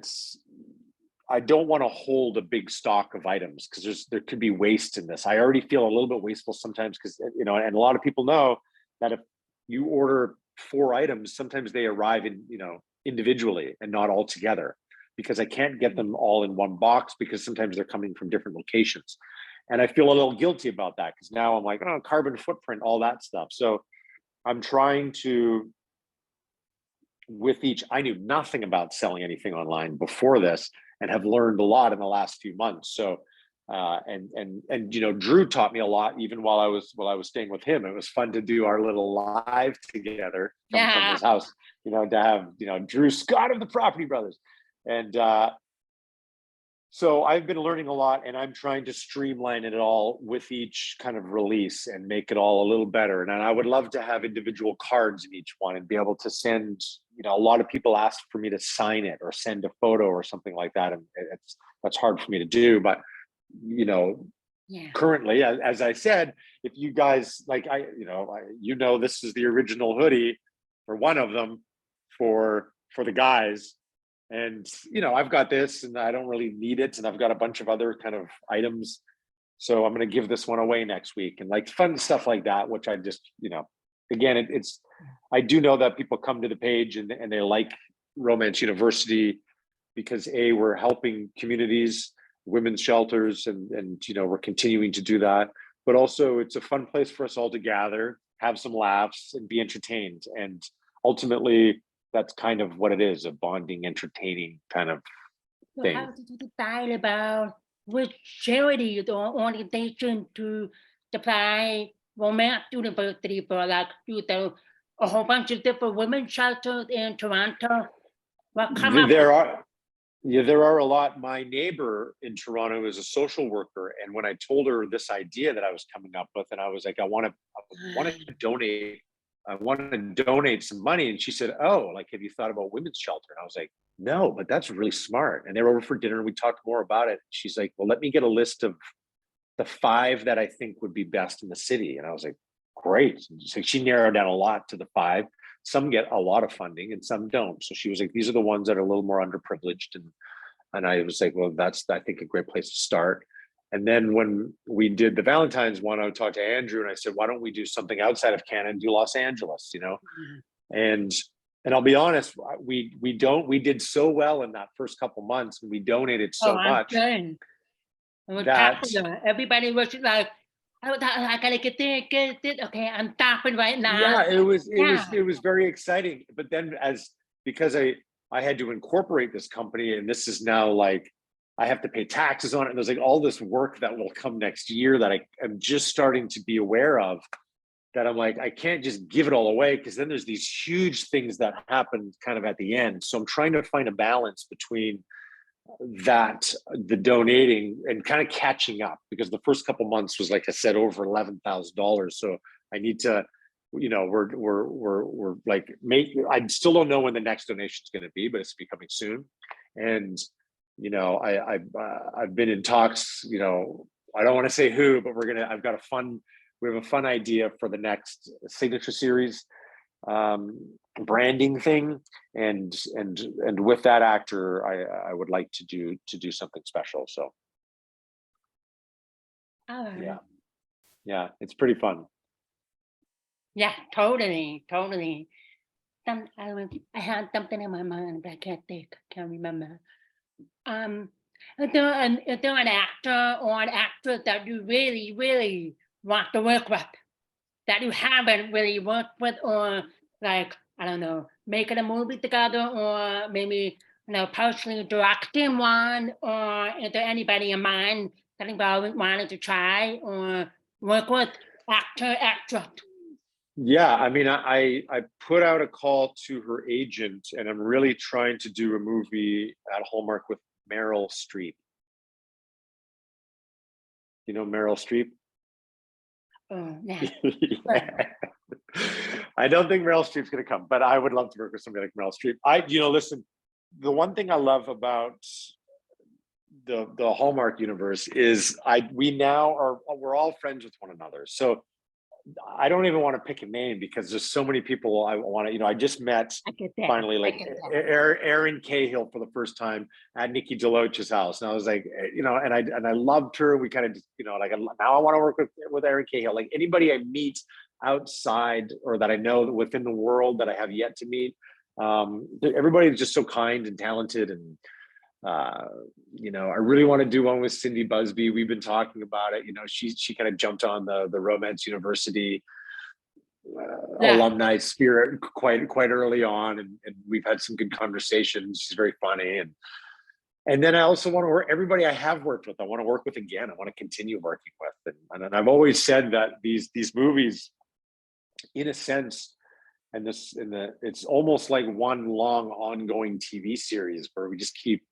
I don't want to hold a big stock of items, because there could be waste in this. I already feel a little bit wasteful sometimes because, and a lot of people know that if you order 4 items, sometimes they arrive in, individually and not all together, because I can't get them all in one box, because sometimes they're coming from different locations. And I feel a little guilty about that, because now I'm like, oh, carbon footprint, all that stuff. So I'm trying to, I knew nothing about selling anything online before this, and have learned a lot in the last few months. So, and Drew taught me a lot, even while I was staying with him. It was fun to do our little live together from his house, to have, Drew Scott of the Property Brothers. And, so I've been learning a lot, and I'm trying to streamline it all with each kind of release and make it all a little better. And I would love to have individual cards in each one and be able to send, a lot of people ask for me to sign it or send a photo or something like that. And that's hard for me to do. But, currently, as I said, if you guys this is the original hoodie, or one of them for the guys. And, I've got this and I don't really need it. And I've got a bunch of other kind of items. So I'm going to give this one away next week, and like fun stuff like that, which I just, again, I do know that people come to the page and they like Romance University because we're helping communities, women's shelters, and we're continuing to do that. But also it's a fun place for us all to gather, have some laughs, and be entertained. And ultimately, that's kind of what it is, a bonding, entertaining kind of thing. How did you decide about which charity or organization to supply Romance University for? Like, a whole bunch of different women's shelters in Toronto. What come up? Yeah, there are a lot. My neighbor in Toronto is a social worker, and when I told her this idea that I was coming up with, and I was like, I want to donate some money, and she said, "Oh, like, have you thought about women's shelter?" And I was like, "No, but that's really smart." And they were over for dinner, and we talked more about it. She's like, "Well, let me get a list of the 5 that I think would be best in the city," and I was like, "Great." So she narrowed down a lot to the 5. Some get a lot of funding and some don't. So she was like, "These are the ones that are a little more underprivileged," and I was like, "Well, that's, I think, a great place to start." And then when we did the Valentine's one, I talked to Andrew and I said, "Why don't we do something outside of Canada and do Los Angeles?" And I'll be honest, we did so well in that first couple months, and we donated so I'm much saying it was that popular. Everybody was like, I gotta get it. Okay, I'm stopping right now. yeah, Yeah. it was very exciting. But then because I had to incorporate this company, and this is now like I have to pay taxes on it, and there's like all this work that will come next year that I am just starting to be aware of, that I'm like, I can't just give it all away, because then there's these huge things that happen kind of at the end. So I'm trying to find a balance between the donating and kind of catching up, because the first couple months was, like I said, over $11,000. So I need to, we're like, I still don't know when the next donation is going to be, but it's becoming soon. And I've been in talks. I don't want to say who, but we have a fun idea for the next signature series branding thing, and with that actor, I would like to do something special. So All right. yeah, it's pretty fun. Yeah, totally. I had something in my mind, but I can't remember. Is there an actor or an actress that you really, really want to work with, that you haven't really worked with, or like, I don't know, making a movie together, or maybe, personally directing one, or is there anybody in mind that you've always wanted to try or work with, actress? Yeah, I mean, I put out a call to her agent, and I'm really trying to do a movie at Hallmark with Meryl Streep. You know Meryl Streep? Oh, yeah. I don't think Meryl Streep's going to come, but I would love to work with somebody like Meryl Streep. Listen, the one thing I love about the Hallmark universe is we're all friends with one another. So I don't even want to pick a name, because there's so many people I want to, I just met I get that. finally, like Erin Cahill for the first time at Nikki DeLoach's house. And I was like, and I loved her. We kind of just, like, now I want to work with Erin Cahill. Like, anybody I meet outside, or that I know within the world that I have yet to meet, everybody's just so kind and talented. And I really want to do one with Cindy Busby. We've been talking about it. She kind of jumped on the Romance University alumni spirit quite early on, and we've had some good conversations. She's very funny, and then I also want to work everybody I have worked with. I want to work with again. I want to continue working with, and I've always said that these movies, in a sense, it's almost like one long ongoing TV series where we just keep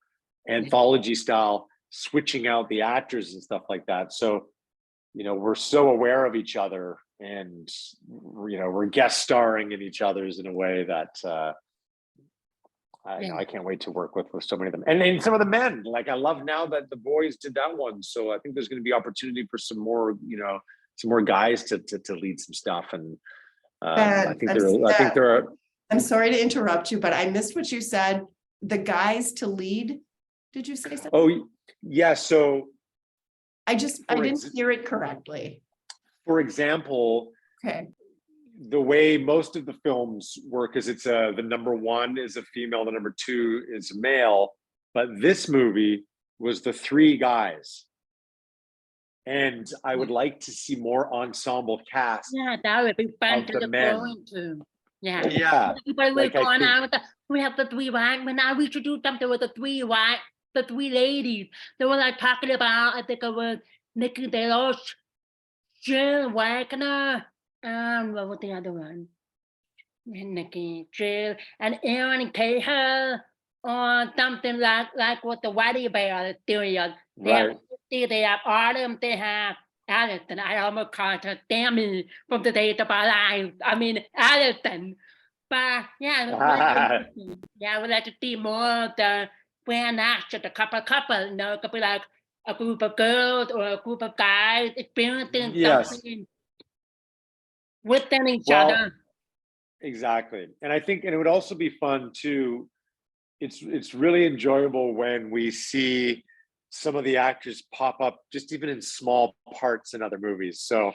anthology style switching out the actors and stuff like that. So we're so aware of each other, and we're guest starring in each other's in a way that I can't wait to work with so many of them, and some of the men. Like, I love now that the boys did that one, so I think there's going to be opportunity for some more guys to lead some stuff. And I think there are. I'm sorry to interrupt you, but I missed what you said. The guys to lead. Did you say something? Oh, yeah. So I didn't hear it correctly. For example, okay, the way most of the films work is it's the number 1 is a female, the number 2 is a male. But this movie was the 3 guys. And I would like to see more ensemble cast. Yeah, that would be fun to look forward to. Yeah. Everybody was going on with we have the 3 white, but now we should do something with the 3 white, the 3 ladies. They were like talking about, I think it was Nikki DeLoach, Jill Wagner, what was the other one? Nikki, Jill, and Erin Cahill. or something like what the Whitey Bear did. They have Right. they have Autumn, they have Allison. I almost called her Tammy from the Days of Our Lives. I mean Allison. But yeah, we like to see more of the grand action, the couple, could be like a group of girls or a group of guys experiencing Yes. something within each Well, other. exactly. And I think, and it would also be fun too. It's really enjoyable when we see some of the actors pop up just even in small parts in other movies. So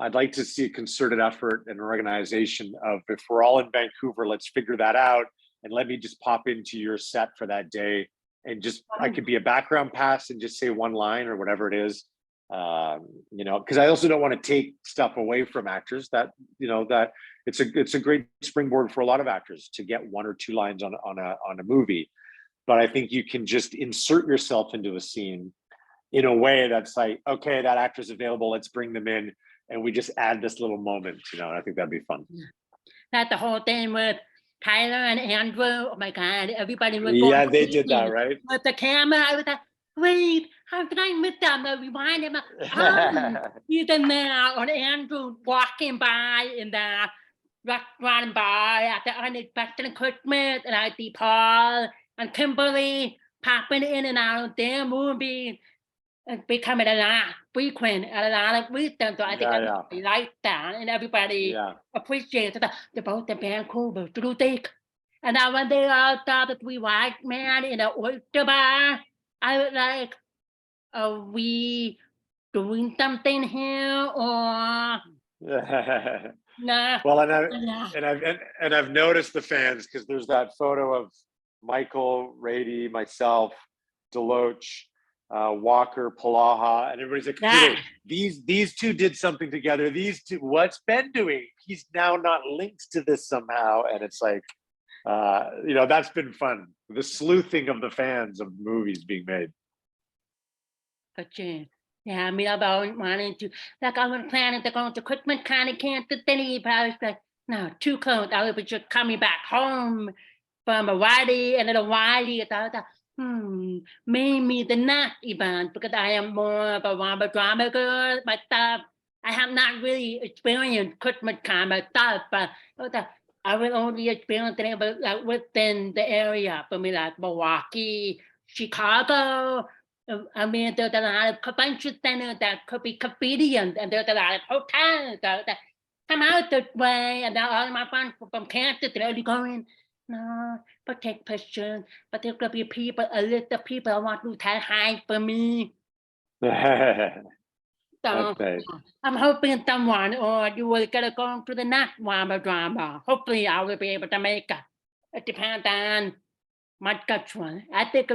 I'd like to see a concerted effort and organization of, if we're all in Vancouver, let's figure that out and let me just pop into your set for that day, and just I could be a background pass and just say one line or whatever it is. Because I also don't want to take stuff away from actors that that it's a great springboard for a lot of actors to get one or two lines on a movie. But I think you can just insert yourself into a scene in a way that's like, okay, that actor's available, let's bring them in, and we just add this little moment, and I think that'd be fun. That's the whole thing with Tyler and Andrew. Oh my God, everybody was going Yeah, they did that, crazy right? with the camera. I was like, wait, how can I miss them? I rewind him. He's in there, or Andrew walking by in the restaurant bar at the unexpected equipment, and I see Paul and Kimberly popping in and out of their movie and becoming a lot frequent and a lot of wisdom. So I think Yeah, everybody liked that, and everybody yeah. appreciates that they're both in Vancouver. Do you think? And then when they all saw that we white man in an oyster bar, I was like, are we doing something here or Yeah. nah? Well, and Yeah. I've noticed the fans, because there's that photo of Michael, Rady, myself, Deloach, Walker, Palaha, and everybody's like, okay, Yeah. wait, these two did something together. These two, what's Ben doing? He's now not linked to this somehow, and it's like, that's been fun. The sleuthing of the fans of movies being made. But yeah, I mean, about wanting to, like, I was planning to go to Christmas kind of Kansas City, but I was like, no, too close. I was just coming back home from Hawaii and then Hawaii. So I was like, maybe the next event, because I am more of a drama girl myself. I have not really experienced Christmas kind of stuff, but I will only experience it like within the area for me, like Milwaukee, Chicago. I mean, there's a lot of convention centers that could be convenient, and there's a lot of hotels that come out this way, and now all of my friends from Kansas, they're only going, no, but take pictures, but there's going to be people, a list of people I want to tell hi for me. So Okay. I'm hoping someone, or you will get to go to the next drama. Hopefully I will be able to make it. It depends on my schedule. I think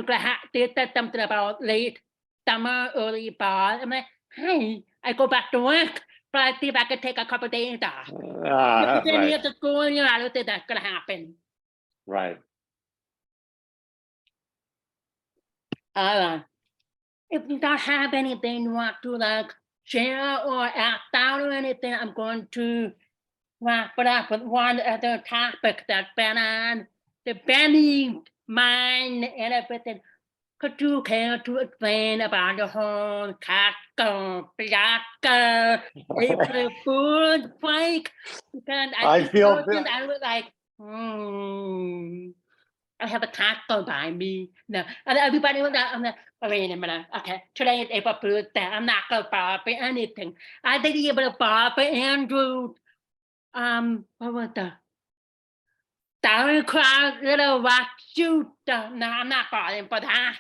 they said something about late summer, early fall. I'm like, hey, I go back to work, but I see if I can take a couple of days off. If it's any Right. of the school, I don't think that's gonna happen. Right. If you don't have anything you want to like share or ask out or anything, I'm going to wrap it up with one other topic that's been on the Benny mind and everything. Could you care to explain about the whole Costco, Fiasco, April Fool's break? Because I feel I was like, I have a Costco by me. No, and everybody was like, I'm like, wait a minute. Okay, today is April Fool's Day. I'm not going to fall for anything. I didn't even fall for Andrew. What was the sauerkraut little rock shoot? No, I'm not falling for that.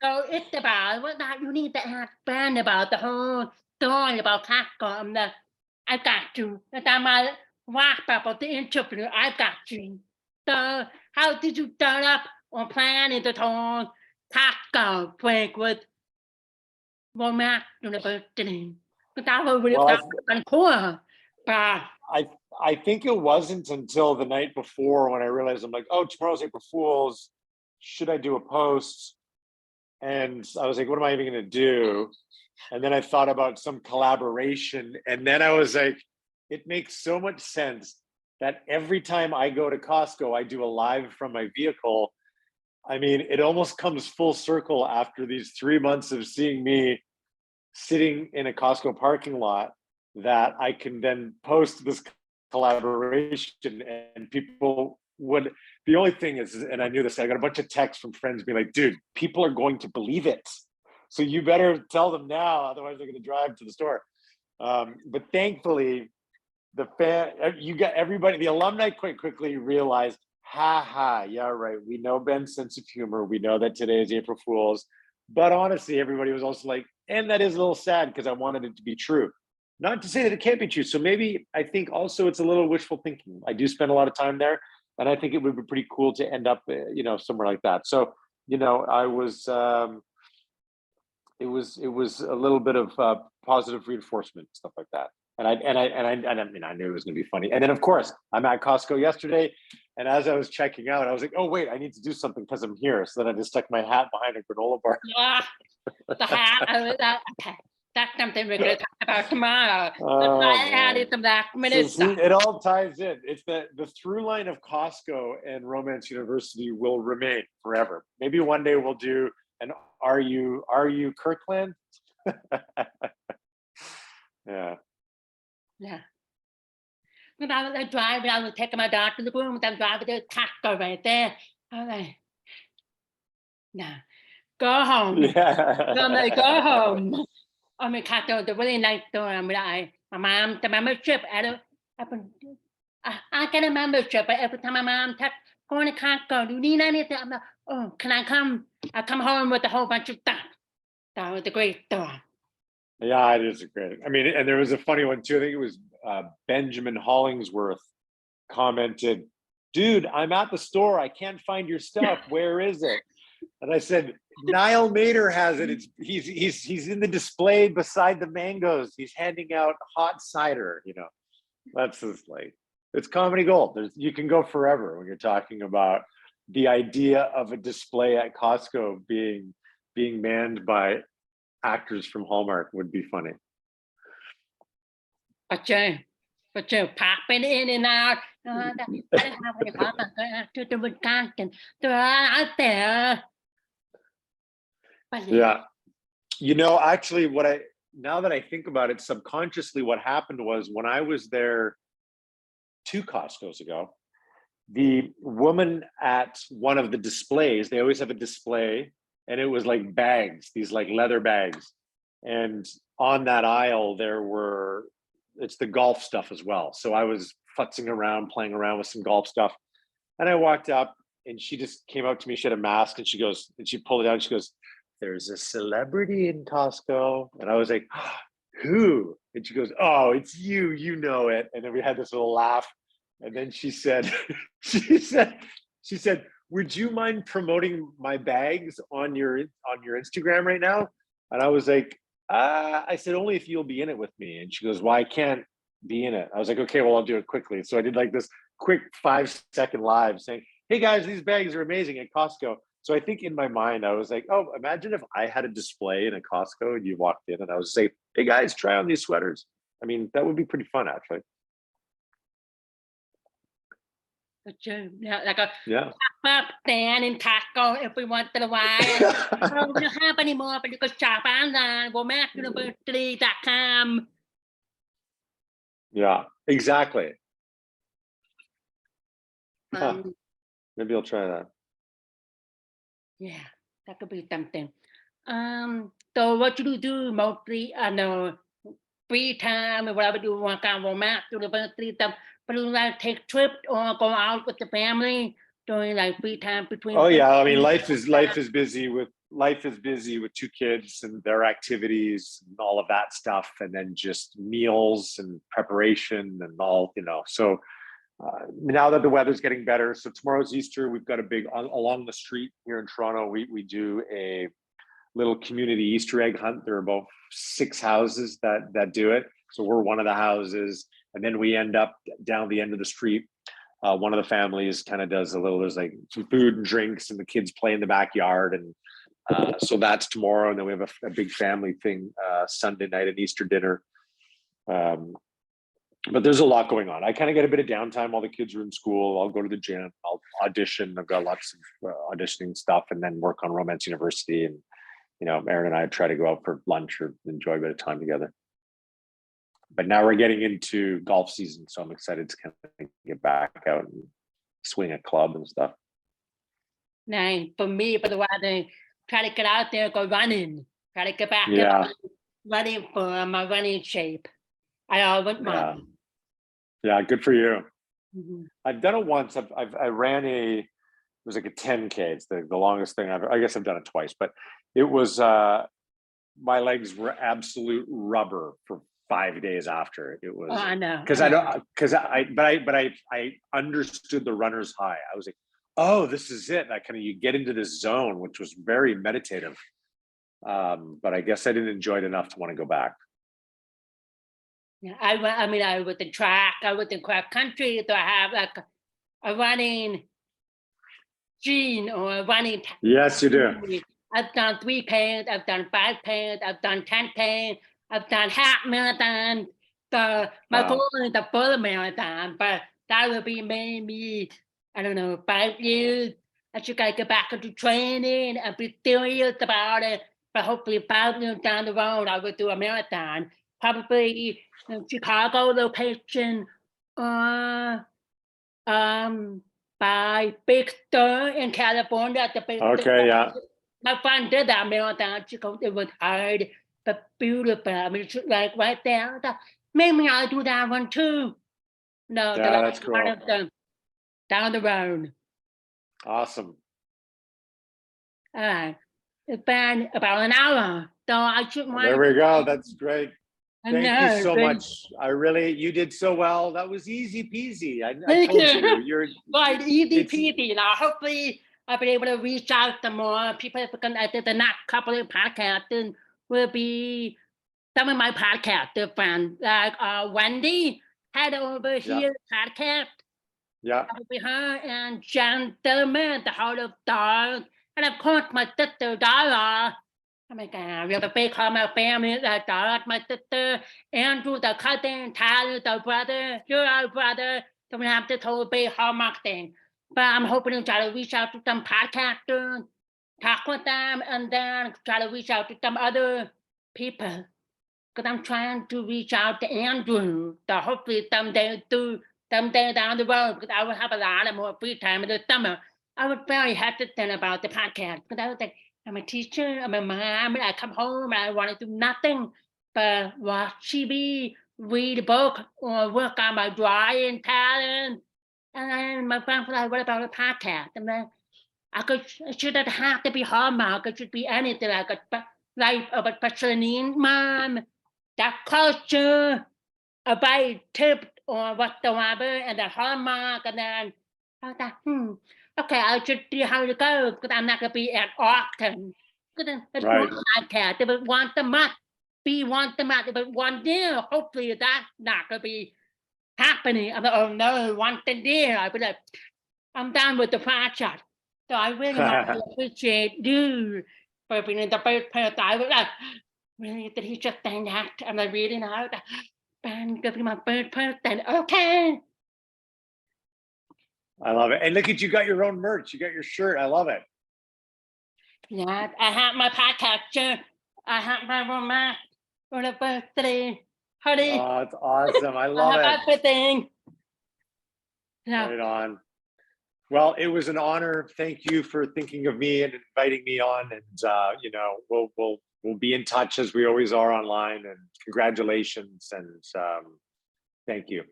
So it's about what that you need to ask Ben about the whole story about Capcom. I got you. That's my wrap up of the interview. I got you. So how did you start up on planning the whole Capcom break with Romac University? Because I was really cool. But I think it wasn't until the night before when I realized, I'm like, oh, tomorrow's April Fool's. Should I do a post? And I was like, what am I even going to do? And then I thought about some collaboration. And then I was like, it makes so much sense that every time I go to Costco, I do a live from my vehicle. I mean, it almost comes full circle after these 3 months of seeing me sitting in a Costco parking lot that I can then post this collaboration and people would, the only thing is, and I knew this, I got a bunch of texts from friends being like, dude, people are going to believe it. So you better tell them now, otherwise they're going to drive to the store. But thankfully, you got everybody, the alumni quite quickly realized, yeah, right. We know Ben's sense of humor. We know that today is April Fool's. But honestly, everybody was also like, and that is a little sad because I wanted it to be true. Not to say that it can't be true. So maybe I think also it's a little wishful thinking. I do spend a lot of time there, and I think it would be pretty cool to end up, somewhere like that. So, I was, it was a little bit of positive reinforcement, stuff like that. And I mean, I knew it was going to be funny. And then, of course, I'm at Costco yesterday, and as I was checking out, I was like, "Oh wait, I need to do something because I'm here." So then I just stuck my hat behind a granola bar. The hat. That's something we're going to talk about tomorrow. Oh, I added man. some last So minute see, stuff. it all ties in. It's the through line of Costco and Romance University will remain forever. Maybe one day we'll do an Are You Kirkland? Yeah. Yeah. When I was driving, I was taking my dog to the room, and I'm driving to Costco right there. I was like, no, go home. Yeah. I'm like, go home. I mean, Costco is a really nice store. I mean, my mom, the membership, I get a membership, but every time my mom texts, going to Costco, do you need anything? I'm like, oh, can I come? I come home with a whole bunch of stuff. That was a great store. Yeah, it is great. I mean, and there was a funny one too. I think it was Benjamin Hollingsworth commented, "Dude, I'm at the store. I can't find your stuff. Where is it?" And I said, "Niall Mater has it. He's in the display beside the mangoes. He's handing out hot cider. That's just like, it's comedy gold. You can go forever when you're talking about the idea of a display at Costco being manned by actors from Hallmark would be funny." But you popping in and out. I don't have any problem to the Wisconsin. They're out there. But Yeah. Actually, now that I think about it, subconsciously, what happened was when I was there 2 Costco's ago, the woman at one of the displays, they always have a display, and it was like bags, these like leather bags. And on that aisle, it's the golf stuff as well. So I was futzing around, playing around with some golf stuff. And I walked up and she just came up to me. She had a mask and she pulled it out. And she goes, "There's a celebrity in Costco." And I was like, "Who?" And she goes, "Oh, it's you, you know it." And then we had this little laugh. And then she said, she said, "Would you mind promoting my bags on your Instagram right now?" And I was like, I said, "Only if you'll be in it with me." And she goes, "Well, I can't be in it." I was like, "Okay, well, I'll do it quickly." So I did like this quick 5-second live saying, "Hey guys, these bags are amazing at Costco." So I think in my mind, I was like, oh, imagine if I had a display in a Costco and you walked in and I was saying, "Hey guys, try on these sweaters." I mean, that would be pretty fun, actually. like a Yeah. pop-up stand in Costco every once in a while. Oh, we don't have any more, but you can shop online. RomanceUniversity.com. Yeah, exactly. Maybe I'll try that. Yeah, that could be something. So what you do mostly, free time or whatever you want on Romance University stuff, but you like take trips or go out with the family during like free time between. Oh yeah, I mean, life is busy with 2 kids and their activities and all of that stuff, and then just meals and preparation and all, so now that the weather's getting better, so tomorrow's Easter, we've got a big along the street here in Toronto, we do a little community Easter egg hunt. There are about 6 houses that do it, so we're one of the houses, and then we end up down the end of the street. One of the families kind of does there's like some food and drinks, and the kids play in the backyard, and so that's tomorrow. And then we have a big family thing Sunday night, an Easter dinner. But there's a lot going on. I kind of get a bit of downtime while the kids are in school. I'll go to the gym. I'll audition. I've got lots of auditioning stuff, and then work on Romance University. And Erin and I try to go out for lunch or enjoy a bit of time together. But now we're getting into golf season, so I'm excited to kind of get back out and swing a club and stuff. Now, for me, for the weather, try to get out there, go running, try to get back Yeah. up, running for my running shape. I wouldn't mind. Yeah, good for you. Mhm. I've done it once. I ran it was like a 10K. It's the longest thing I guess I've done it twice, but it was my legs were absolute rubber for 5 days after. It was I know. because I understood the runner's high. I was like, oh, this is it. You get into this zone, which was very meditative. But I guess I didn't enjoy it enough to want to go back. Yeah, I with the track, I with the cross country, so I have like a running gene or a running. Yes, you do. I've done 3Ks, I've done 5Ks, I've done 10K, I've done half marathon. So my goal is the full marathon, but that will be maybe, I don't know, 5 years. I should get back into training and be serious about it. But hopefully 5 years down the road, I will do a marathon. Probably Chicago location, by Big Sur in California. The Big Okay, yeah. My friend did that marathon. She goes, it was hard, but beautiful. I mean, she's like right there. Maybe I'll do that one too. No, Yeah, that's cool. one of them down the road. Awesome. All right. It's been about an hour. So I should mind. There we go. That's great. Thank you so much. You did so well. That was easy peasy. I told you, you're right, easy peasy. Now, hopefully, I'll be able to reach out to more people. Because I did the next couple of podcasts will be some of my podcast friends, like Wendy head over here podcast. Yeah. That will be her and Jen Tillman, the Heart of Dogs, and of course my sister Dara. Oh my God, we have a big my family, like Dara, my sister, Andrew, the cousin, Tyler, the brother, you're our brother. So we have this whole big Hallmark thing. But I'm hoping to try to reach out to some podcasters, talk with them, and then try to reach out to some other people. Because I'm trying to reach out to Andrew, so hopefully someday down the road, because I will have a lot of more free time in the summer. I was very hesitant about the podcast because I was like, I'm a teacher, I'm a mom, and I come home and I want to do nothing but watch TV, read a book, or work on my drawing talent. And then my friend was like, what about a podcast? And then it shouldn't have to be Hallmark, it should be anything like a life of a Pasolini mom, that culture, about tip or whatsoever, and the Hallmark, and then I thought, okay, I should see how it goes because I'm not gonna be at Austin. It's Right. one podcast. If it once a month, be once a month. If it 1 year, hopefully that's not gonna be happening. I'm like, oh no, once a year. I'll be like, I'm done with the project. So I really want to appreciate you for being the first person. I was like, really, did he just say that? I'm like reading out. Ben, gonna be my first person. Okay. I love it. And look at you got your own merch. You got your shirt. I love it. Yeah, I have my podcast shirt. I have my romance for the birthday. Honey. Oh, it's awesome. I love it. Everything. Yeah. Right on. Well, it was an honor. Thank you for thinking of me and inviting me on. And we'll be in touch as we always are online. And congratulations and thank you.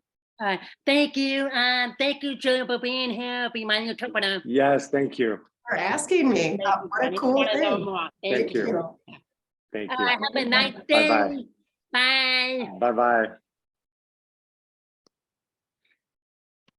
Thank you, and thank you, Joe, for being here. Be my interpreter. Yes, thank you. For asking me. What a cool thing. Thank you. Thank you. Have a nice day. Bye-bye. Bye. Bye-bye.